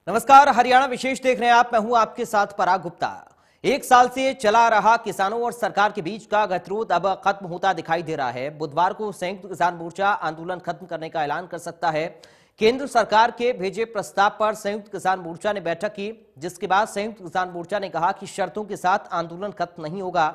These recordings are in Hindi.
नमस्कार, हरियाणा विशेष देख रहे हैं आप। मैं हूं आपके साथ पराग गुप्ता। एक साल से चला रहा किसानों और सरकार के बीच का गतिरोध अब खत्म होता दिखाई दे रहा है। बुधवार को संयुक्त किसान मोर्चा आंदोलन खत्म करने का ऐलान कर सकता है। केंद्र सरकार के भेजे प्रस्ताव पर संयुक्त किसान मोर्चा ने बैठक की, जिसके बाद संयुक्त किसान मोर्चा ने कहा कि शर्तों के साथ आंदोलन खत्म नहीं होगा।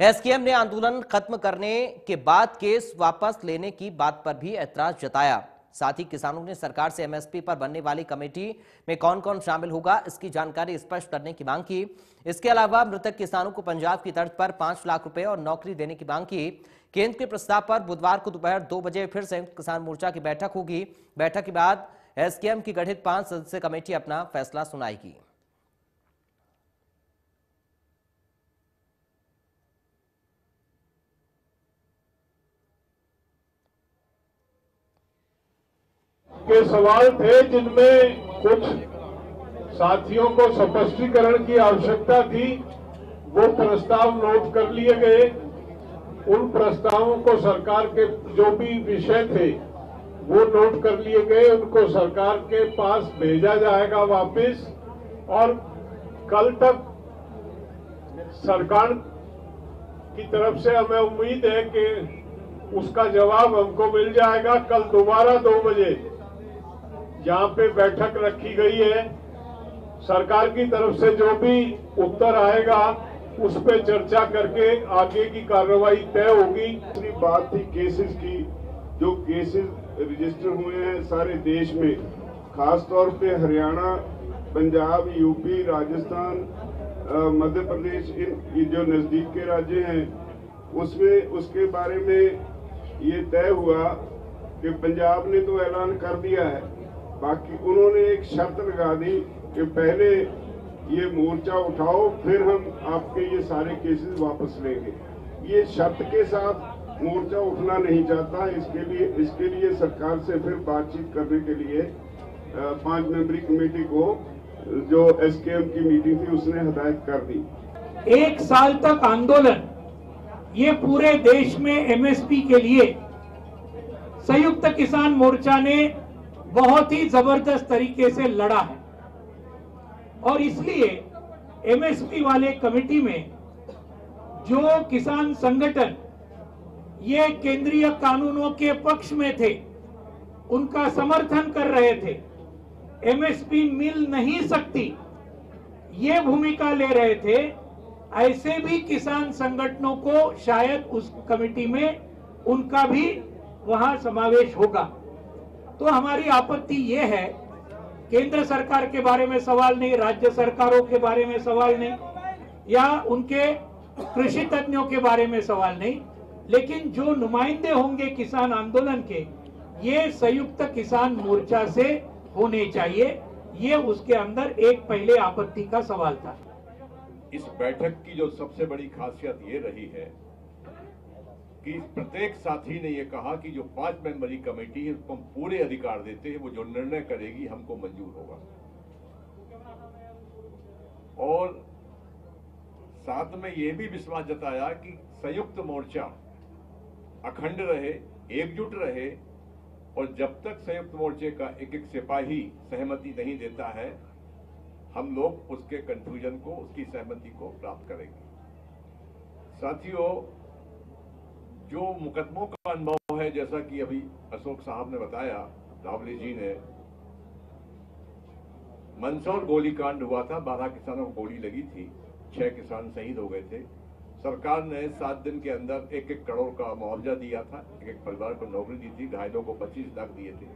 एसकेएम ने आंदोलन खत्म करने के बाद केस वापस लेने की बात पर भी ऐतराज जताया। साथ ही किसानों ने सरकार से एमएसपी पर बनने वाली कमेटी में कौन कौन शामिल होगा, इसकी जानकारी स्पष्ट करने की मांग की। इसके अलावा मृतक किसानों को पंजाब की तर्ज पर 5 लाख रुपए और नौकरी देने की मांग की। केंद्र के प्रस्ताव पर बुधवार को दोपहर 2 बजे फिर संयुक्त किसान मोर्चा की बैठक होगी। बैठक के बाद एसकेएम की गठित 5 सदस्यीय कमेटी अपना फैसला सुनाएगी। के सवाल थे जिनमें कुछ साथियों को स्पष्टीकरण की आवश्यकता थी। वो प्रस्ताव नोट कर लिए गए। उन प्रस्तावों को सरकार के जो भी विषय थे वो नोट कर लिए गए। उनको सरकार के पास भेजा जाएगा वापस, और कल तक सरकार की तरफ से हमें उम्मीद है कि उसका जवाब हमको मिल जाएगा। कल दोबारा 2 बजे जहां पे बैठक रखी गई है, सरकार की तरफ से जो भी उत्तर आएगा उस पे चर्चा करके आगे की कार्रवाई तय होगी। दूसरी बात थी केसेस की। जो केसेस रजिस्टर हुए हैं सारे देश में, खासतौर पे हरियाणा, पंजाब, यूपी, राजस्थान, मध्य प्रदेश, इन जो नजदीक के राज्य हैं, उसमें उसके बारे में ये तय हुआ कि पंजाब ने तो ऐलान कर दिया है, बाकी उन्होंने एक शर्त लगा दी कि पहले ये मोर्चा उठाओ, फिर हम आपके ये सारे केसेस वापस लेंगे। ये शर्त के साथ मोर्चा उठना नहीं चाहता। इसके लिए सरकार से फिर बातचीत करने के लिए 5 मेंबरी कमेटी को, जो एसकेएम की मीटिंग थी, उसने हदायत कर दी। 1 साल तक आंदोलन, ये पूरे देश में एमएसपी के लिए संयुक्त किसान मोर्चा ने बहुत ही जबरदस्त तरीके से लड़ा है, और इसलिए एमएसपी वाले कमेटी में जो किसान संगठन ये केंद्रीय कानूनों के पक्ष में थे, उनका समर्थन कर रहे थे, एमएसपी मिल नहीं सकती, ये भूमिका ले रहे थे, ऐसे भी किसान संगठनों को शायद उस कमेटी में उनका भी वहां समावेश होगा। तो हमारी आपत्ति ये है, केंद्र सरकार के बारे में सवाल नहीं, राज्य सरकारों के बारे में सवाल नहीं, या उनके कृषि तज्ञों के बारे में सवाल नहीं, लेकिन जो नुमाइंदे होंगे किसान आंदोलन के, ये संयुक्त किसान मोर्चा से होने चाहिए। ये उसके अंदर एक पहले आपत्ति का सवाल था। इस बैठक की जो सबसे बड़ी खासियत ये रही है कि प्रत्येक साथी ने ये कहा कि जो 5 मेंबरी कमेटी है उसको हम पूरे अधिकार देते हैं, वो जो निर्णय करेगी हमको मंजूर होगा। और साथ में ये भी विश्वास जताया कि संयुक्त मोर्चा अखंड रहे, एकजुट रहे, और जब तक संयुक्त मोर्चे का एक एक सिपाही सहमति नहीं देता है, हम लोग उसके कंफ्यूजन को, उसकी सहमति को प्राप्त करेंगे। साथियों, जो मुकदमों का अनुभव है, जैसा कि अभी अशोक साहब ने बताया, रावली जी ने, मंदसौर गोलीकांड हुआ था, 12 किसानों को गोली लगी थी, 6 किसान शहीद हो गए थे। सरकार ने 7 दिन के अंदर 1-1 करोड़ का मुआवजा दिया था, एक परिवार को नौकरी दी थी, घायलों को 25 लाख दिए थे।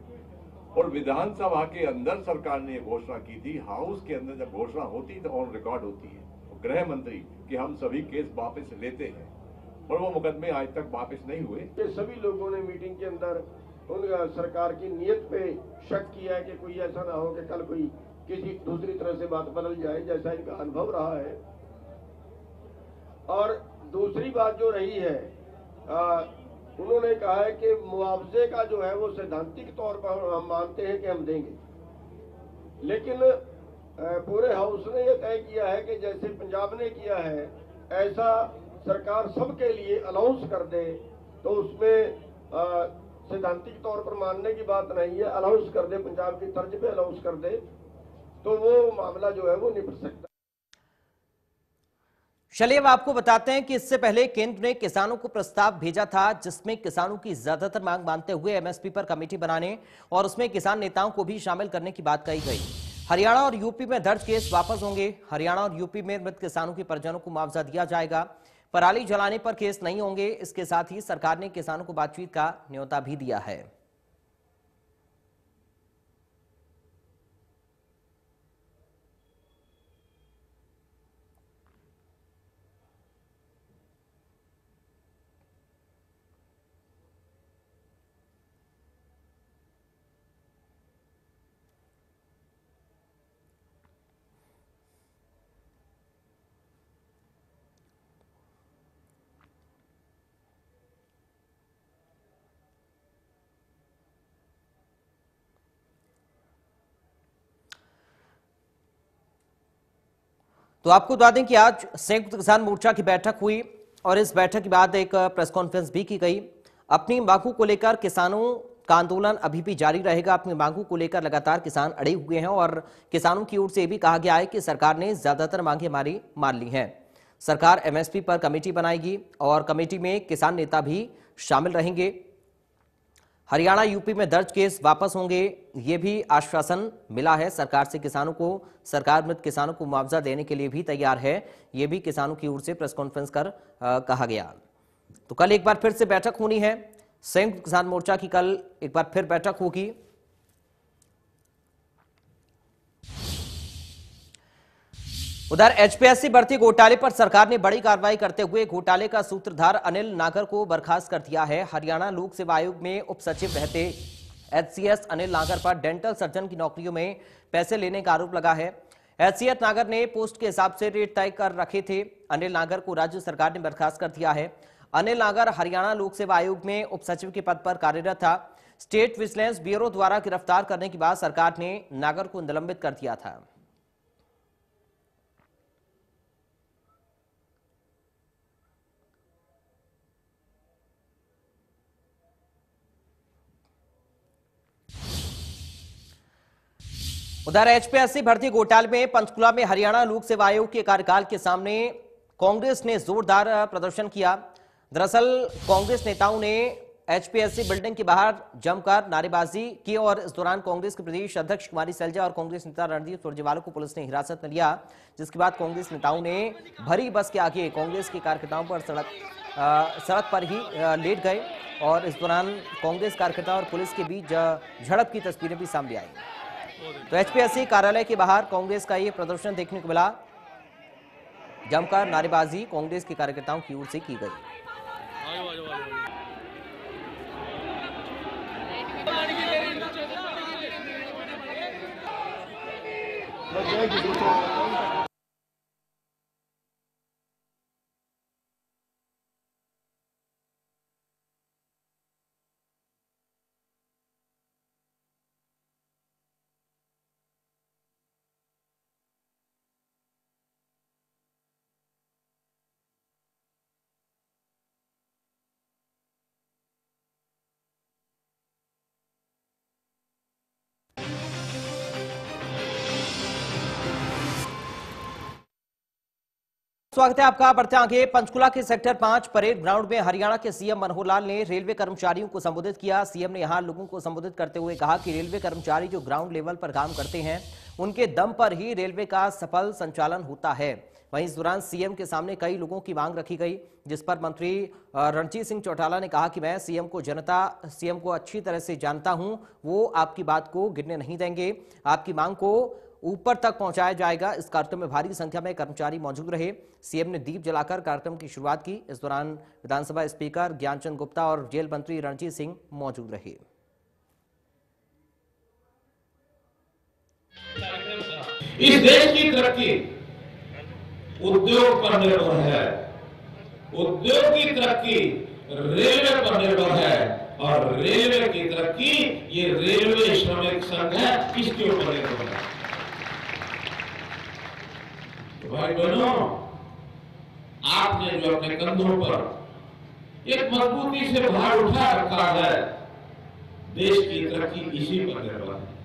और विधानसभा के अंदर सरकार ने घोषणा की थी, हाउस के अंदर जब घोषणा होती तो ऑन रिकॉर्ड होती है, गृह मंत्री, कि हम सभी केस वापस लेते हैं, और वो मुकदमे आज तक वापस नहीं हुए। सभी लोगों ने मीटिंग के अंदर उन सरकार की नीयत पे शक किया है कि कोई ऐसा ना हो कि कल कोई किसी दूसरी तरह से बात बदल जाए, जैसा इनका अनुभव रहा है। और दूसरी बात जो रही है, उन्होंने कहा है कि मुआवजे का जो है वो सैद्धांतिक तौर पर हम मानते हैं कि हम देंगे, लेकिन पूरे हाउस ने यह तय किया है कि जैसे पंजाब ने किया है, ऐसा सरकार सबके लिए अनाउंस कर दे, तो उसमें सैद्धांतिक तौर पर मानने की बात नहीं है, अनाउंस कर दे, पंजाब की तर्ज पे अनाउंस कर दे तो वो मामला जो है वो निपट सकता है। चलिए अब आपको बताते हैं कि इससे पहले केंद्र ने किसानों को प्रस्ताव भेजा था, जिसमें किसानों की ज्यादातर मांग मानते हुए एमएसपी पर कमेटी बनाने और उसमें किसान नेताओं को भी शामिल करने की बात कही गई। हरियाणा और यूपी में दर्ज केस वापस होंगे। हरियाणा और यूपी में मृत किसानों के परिजनों को मुआवजा दिया जाएगा। पराली जलाने पर केस नहीं होंगे। इसके साथ ही सरकार ने किसानों को बातचीत का न्योता भी दिया है। तो आपको बता दें कि आज संयुक्त किसान मोर्चा की बैठक हुई और इस बैठक के बाद एक प्रेस कॉन्फ्रेंस भी की गई। अपनी मांगों को लेकर किसानों का आंदोलन अभी भी जारी रहेगा। अपनी मांगों को लेकर लगातार किसान अड़े हुए हैं और किसानों की ओर से भी कहा गया है कि सरकार ने ज्यादातर मांगे हमारी मान ली हैं। सरकार एमएसपी पर कमेटी बनाएगी और कमेटी में किसान नेता भी शामिल रहेंगे। हरियाणा यूपी में दर्ज केस वापस होंगे, ये भी आश्वासन मिला है सरकार से किसानों को। सरकार मृत किसानों को मुआवजा देने के लिए भी तैयार है, ये भी किसानों की ओर से प्रेस कॉन्फ्रेंस कर कहा गया। तो कल एक बार फिर से बैठक होनी है। संयुक्त किसान मोर्चा की कल एक बार फिर बैठक होगी। उधर एचपीएससी भर्ती घोटाले पर सरकार ने बड़ी कार्रवाई करते हुए घोटाले का सूत्रधार अनिल नागर को बर्खास्त कर दिया है। हरियाणा लोक सेवा आयोग में उप सचिव रहते एचसीएस अनिल नागर पर डेंटल सर्जन की नौकरियों में पैसे लेने का आरोप लगा है। एचसीएस नागर ने पोस्ट के हिसाब से रेट तय कर रखे थे। अनिल नागर को राज्य सरकार ने बर्खास्त कर दिया है। अनिल नागर हरियाणा लोक सेवा आयोग में उप सचिव के पद पर कार्यरत था। स्टेट विजिलेंस ब्यूरो द्वारा गिरफ्तार करने के बाद सरकार ने नागर को निलंबित कर दिया था। उधर एचपीएससी भर्ती घोटाले में पंचकुला में हरियाणा लोक सेवा आयोग के कार्यकाल के सामने कांग्रेस ने जोरदार प्रदर्शन किया। दरअसल कांग्रेस नेताओं ने एचपीएससी बिल्डिंग के बाहर जमकर नारेबाजी की और इस दौरान कांग्रेस के प्रदेश अध्यक्ष कुमारी सैलजा और कांग्रेस नेता रणदीप सुरजेवाला को पुलिस ने हिरासत में लिया, जिसके बाद कांग्रेस नेताओं ने भरी बस के आगे कांग्रेस के कार्यकर्ताओं पर सड़क पर ही लेट गए और इस दौरान कांग्रेस कार्यकर्ता और पुलिस के बीच झड़प की तस्वीरें भी सामने आई। तो एचपीएससी कार्यालय के बाहर कांग्रेस का ये प्रदर्शन देखने को मिला। जमकर नारेबाजी कांग्रेस के कार्यकर्ताओं की ओर से की गई। स्वागत है आपका। बढ़ते आगे। पंचकुला के सेक्टर 5 परेड ग्राउंड में हरियाणा के सीएम मनोहर लाल ने रेलवे कर्मचारियों को संबोधित किया। सीएम ने यहां लोगों को संबोधित करते हुए कहा कि रेलवे कर्मचारी जो ग्राउंड लेवल पर काम करते हैं, उनके दम पर ही रेलवे का सफल संचालन होता है। वहीं इस दौरान सीएम के सामने कई लोगों की मांग रखी गई, जिस पर मंत्री रणजीत सिंह चौटाला ने कहा कि मैं सीएम को अच्छी तरह से जानता हूं, वो आपकी बात को गिरने नहीं देंगे, आपकी मांग को ऊपर तक पहुंचाया जाएगा। इस कार्यक्रम में भारी संख्या में कर्मचारी मौजूद रहे। सीएम ने दीप जलाकर कार्यक्रम की शुरुआत की। इस दौरान विधानसभा स्पीकर ज्ञानचंद गुप्ता और जेल मंत्री रणजीत सिंह मौजूद रहे। इस देश की तरक्की उद्योग पर निर्भर है, उद्योग की तरक्की रेलवे पर निर्भर है और रेलवे की तरक्की ये रेलवे श्रमिक संघ है, इसके ऊपर निर्भर है। भाई बहनों, आपने जो अपने कंधों पर एक मजबूती से भार उठा रखा है, देश की तरक्की इसी पर निर्भर है।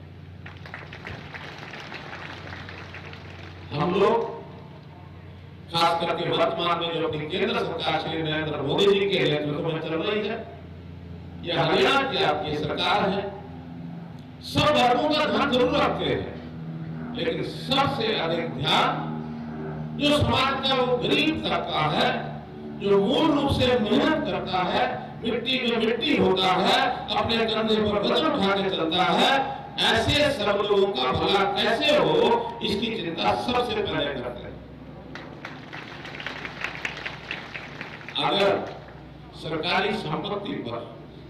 हम लोग खास करके वर्तमान में जो अपनी केंद्र सरकार श्री नरेंद्र मोदी जी के नेतृत्व में चल रही है, यह हरियाणा की आपकी सरकार है। सब वर्गों का ध्यान जरूर रखते हैं, लेकिन सबसे अधिक ध्यान जो समाज का वो गरीब तबका है, जो मूल रूप से मेहनत करता है, मिट्टी में मिट्टी होता है, अपने कंधे पर वजन उठा के चलता है, ऐसे सब लोगों का भला कैसे हो, इसकी चिंता सबसे पहले करते हैं। अगर सरकारी संपत्ति पर,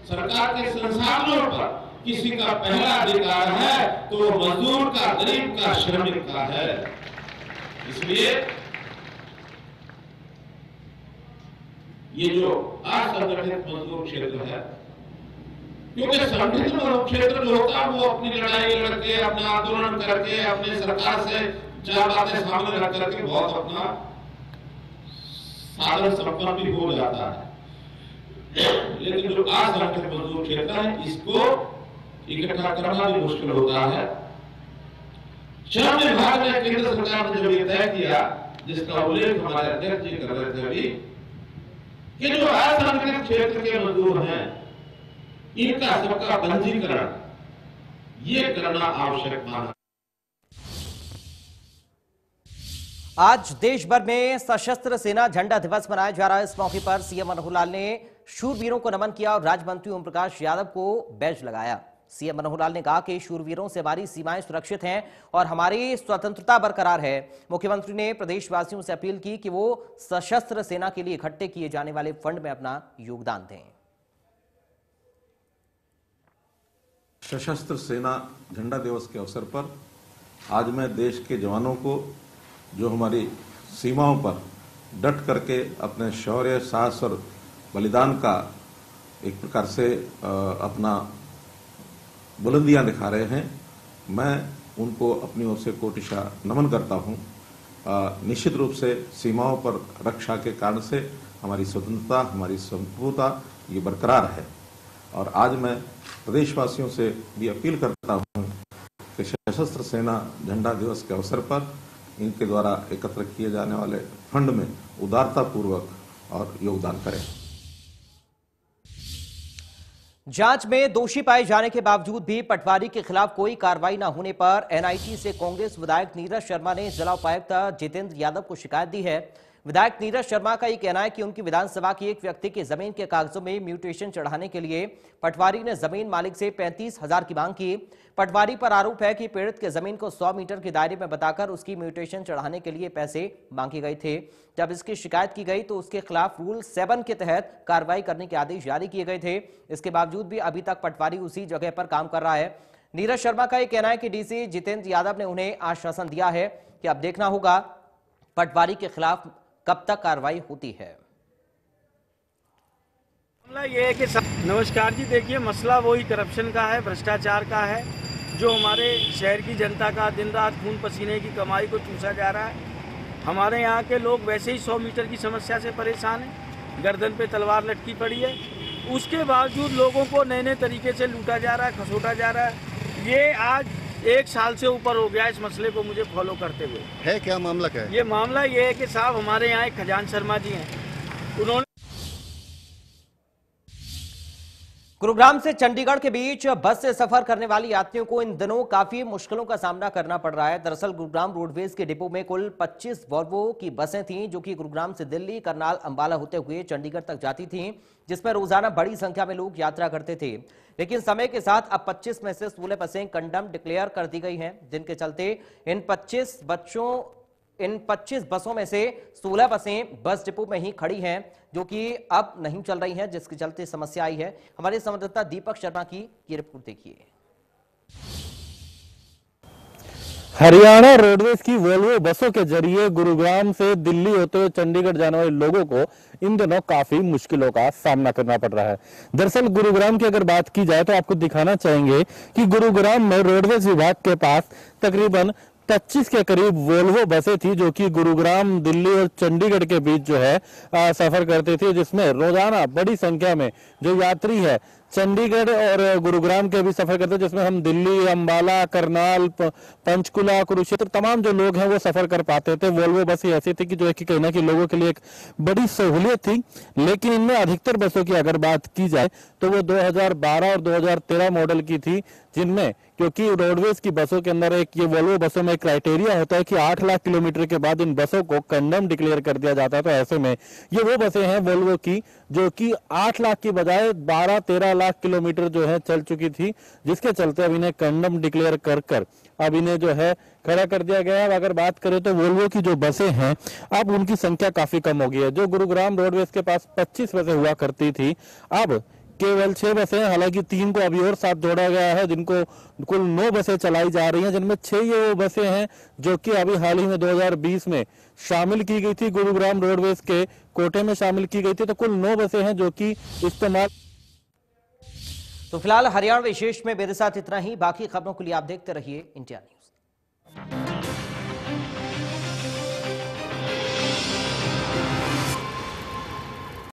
सरकार के संसाधनों पर किसी का पहला अधिकार है तो वो मजदूर का, गरीब का, श्रमिक का है। इसलिए ये जो असंगठित मजदूर क्षेत्र है, क्योंकि संगठित मजदूर क्षेत्र जो होता है वो अपनी लड़ाई लड़के, अपना आंदोलन करके, अपने सरकार से चार बातें सामने रख करके बहुत अपना साधन संपन्न भी हो जाता है। लेकिन जो असंगठित मजदूर क्षेत्र है, इसको इकट्ठा करना भी मुश्किल होता है। श्रम विभाग ने, केंद्र सरकार ने जब ये तय किया, जिसका उल्लेख हमारे अध्यक्ष जी कर रहे थे अभी, कि जो असंगठित क्षेत्र के मजदूर हैं, इनका सबका पंजीकरण ये करना आवश्यक माना। आज देश भर में सशस्त्र सेना झंडा दिवस मनाया जा रहा है। इस मौके पर सीएम मनोहर लाल ने शूरवीरों को नमन किया और राज्य मंत्री ओम प्रकाश यादव को बैज लगाया। सीएम मनोहर लाल ने कहा कि शूरवीरों से हमारी सीमाएं सुरक्षित हैं और हमारी स्वतंत्रता बरकरार है। मुख्यमंत्री ने प्रदेशवासियों से अपील की कि वो सशस्त्र सेना के लिए इकट्ठे किए जाने वाले फंड में अपना योगदान दें। सशस्त्र सेना झंडा दिवस के अवसर पर आज मैं देश के जवानों को, जो हमारी सीमाओं पर डट करके अपने शौर्य, साहस और बलिदान का एक प्रकार से अपना बुलंदियां दिखा रहे हैं, मैं उनको अपनी ओर से कोटिशः नमन करता हूं। निश्चित रूप से सीमाओं पर रक्षा के कारण से हमारी स्वतंत्रता, हमारी संप्रभुता ये बरकरार है। और आज मैं प्रदेशवासियों से भी अपील करता हूं कि सशस्त्र सेना झंडा दिवस के अवसर पर इनके द्वारा एकत्र किए जाने वाले फंड में उदारतापूर्वक और योगदान करें। जांच में दोषी पाए जाने के बावजूद भी पटवारी के खिलाफ कोई कार्रवाई न होने पर एनआईटी से कांग्रेस विधायक नीरज शर्मा ने जिला उपायुक्त जितेंद्र यादव को शिकायत दी है। विधायक नीरज शर्मा का यह कहना है कि उनकी विधानसभा की एक व्यक्ति की जमीन के कागजों में म्यूटेशन चढ़ाने के लिए पटवारी ने जमीन मालिक से 35,000 की मांग की। पटवारी पर आरोप है कि पीड़ित के जमीन को 100 मीटर के दायरे में बताकर उसकी म्यूटेशन चढ़ाने के लिए पैसे मांगे गए थे। जब इसकी शिकायत की गई तो उसके खिलाफ रूल 7 के तहत कार्रवाई करने के आदेश जारी किए गए थे। इसके बावजूद भी अभी तक पटवारी उसी जगह पर काम कर रहा है। नीरज शर्मा का यह कहना है कि डीसी जितेंद्र यादव ने उन्हें आश्वासन दिया है कि अब देखना होगा पटवारी के खिलाफ कब तक कार्रवाई होती है। मामला ये है कि नमस्कार जी, देखिए मसला वही करप्शन का है, भ्रष्टाचार का है, जो हमारे शहर की जनता का दिन रात खून पसीने की कमाई को चूसा जा रहा है। हमारे यहाँ के लोग वैसे ही 100 मीटर की समस्या से परेशान हैं, गर्दन पे तलवार लटकी पड़ी है, उसके बावजूद लोगों को नए नए तरीके से लूटा जा रहा है, खसोटा जा रहा है। ये आज 1 साल से ऊपर हो गया इस मसले को मुझे फॉलो करते हुए। है क्या मामला, क्या है? ये मामला ये है कि साहब हमारे यहाँ एक खजान शर्मा जी हैं, उन्होंने गुरुग्राम से चंडीगढ़ के बीच बस से सफर करने वाले यात्रियों को इन दिनों काफी मुश्किलों का सामना करना पड़ रहा है। दरअसल गुरुग्राम रोडवेज के डिपो में कुल 25 वॉल्वो की बसें थीं, जो कि गुरुग्राम से दिल्ली, करनाल, अंबाला होते हुए चंडीगढ़ तक जाती थीं, जिसमें रोजाना बड़ी संख्या में लोग यात्रा करते थे। लेकिन समय के साथ अब 25 में से 16 बसें कंडम डिक्लेयर कर दी गई हैं, जिनके चलते इन 25 बसों में से 16 बसें बस डिपो में ही खड़ी हैं, जो कि अब नहीं चल रही हैं, जिसके चलते समस्या आई है। हमारे संवाददाता दीपक शर्मा की ये रिपोर्ट देखिए। हरियाणा रोडवेज की वोल्वो बसों के जरिए गुरुग्राम से दिल्ली होते हुए चंडीगढ़ जाने वाले लोगों को इन दिनों काफी मुश्किलों का सामना करना पड़ रहा है। दरअसल गुरुग्राम की अगर बात की जाए तो आपको दिखाना चाहेंगे कि गुरुग्राम में रोडवेज विभाग के पास तकरीबन 25 के करीब वोल्वो बसें थी, जो कि गुरुग्राम, दिल्ली और चंडीगढ़ के बीच जो है सफर करती थी, जिसमें रोजाना बड़ी संख्या में जो यात्री है चंडीगढ़ और गुरुग्राम के भी सफर करते हैं, जिसमें हम दिल्ली, अंबाला, करनाल, पंचकुला, कुरुक्षेत्र तमाम जो लोग हैं वो सफर कर पाते थे। वोल्वो बस ऐसी थी कि जो एक कहीं ना कहीं लोगों के लिए एक बड़ी सहूलियत थी। लेकिन इनमें अधिकतर बसों की अगर बात की जाए तो वो 2012 और 2013 मॉडल की थी, जिनमें क्योंकि रोडवेज की बसों के अंदर एक ये वोल्वो बसों में क्राइटेरिया होता है कि 8 लाख किलोमीटर के बाद इन बसों को कंडम डिक्लेयर कर दिया जाता है। तो ऐसे में ये वो बसें हैं वोल्वो की जो कि 8 लाख की बजाय 12-13 लाख किलोमीटर जो है चल चुकी थी, जिसके चलते अब इन्हें कंडम डिक्लेयर कर अब इन्हें जो है खड़ा कर दिया गया है। अगर बात करें तो वोल्वो की जो बसें हैं अब उनकी संख्या काफी कम हो गई है। जो गुरुग्राम रोडवेज के पास 25 बसें हुआ करती थी, अब केवल 6 बसें, हालांकि 3 को अभी और साथ जोड़ा गया है, जिनको कुल 9 बसें चलाई जा रही हैं, जिनमें 6 ये वो बसें हैं जो कि अभी हाल ही में 2020 में शामिल की गई थी, गुरुग्राम रोडवेज के कोटे में शामिल की गई थी। तो कुल 9 बसें हैं जो कि इस्तेमाल। तो फिलहाल हरियाणा विशेष में मेरे साथ इतना ही। बाकी खबरों के लिए आप देखते रहिए इंडिया न्यूज।